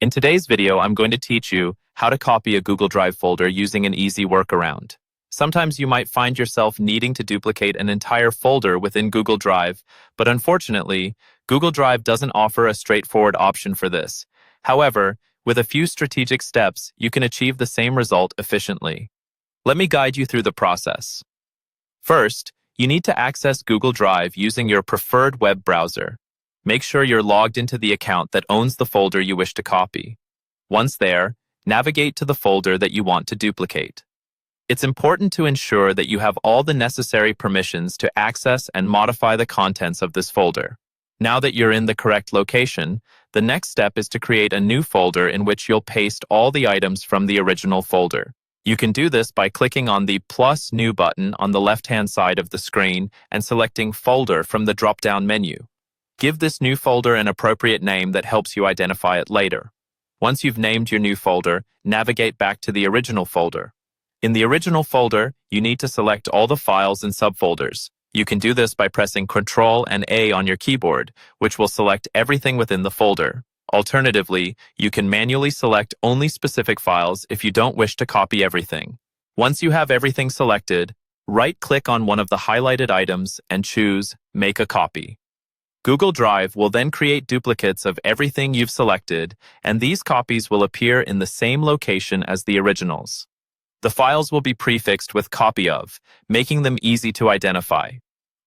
In today's video, I'm going to teach you how to copy a Google Drive folder using an easy workaround. Sometimes you might find yourself needing to duplicate an entire folder within Google Drive, but unfortunately, Google Drive doesn't offer a straightforward option for this. However, with a few strategic steps, you can achieve the same result efficiently. Let me guide you through the process. First, you need to access Google Drive using your preferred web browser. Make sure you're logged into the account that owns the folder you wish to copy. Once there, navigate to the folder that you want to duplicate. It's important to ensure that you have all the necessary permissions to access and modify the contents of this folder. Now that you're in the correct location, the next step is to create a new folder in which you'll paste all the items from the original folder. You can do this by clicking on the plus new button on the left-hand side of the screen and selecting Folder from the drop-down menu. Give this new folder an appropriate name that helps you identify it later. Once you've named your new folder, navigate back to the original folder. In the original folder, you need to select all the files and subfolders. You can do this by pressing Ctrl and A on your keyboard, which will select everything within the folder. Alternatively, you can manually select only specific files if you don't wish to copy everything. Once you have everything selected, right-click on one of the highlighted items and choose Make a Copy. Google Drive will then create duplicates of everything you've selected, and these copies will appear in the same location as the originals. The files will be prefixed with Copy Of, making them easy to identify.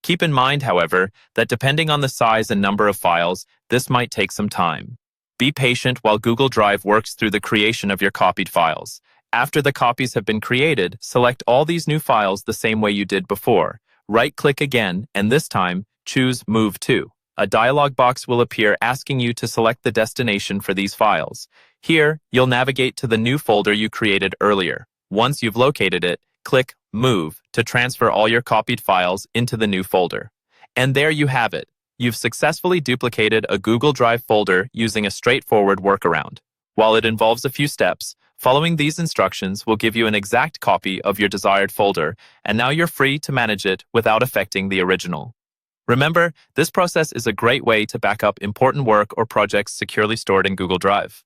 Keep in mind, however, that depending on the size and number of files, this might take some time. Be patient while Google Drive works through the creation of your copied files. After the copies have been created, select all these new files the same way you did before. Right-click again, and this time, choose Move To. A dialog box will appear asking you to select the destination for these files. Here, you'll navigate to the new folder you created earlier. Once you've located it, click Move to transfer all your copied files into the new folder. And there you have it. You've successfully duplicated a Google Drive folder using a straightforward workaround. While it involves a few steps, following these instructions will give you an exact copy of your desired folder, and now you're free to manage it without affecting the original. Remember, this process is a great way to back up important work or projects securely stored in Google Drive.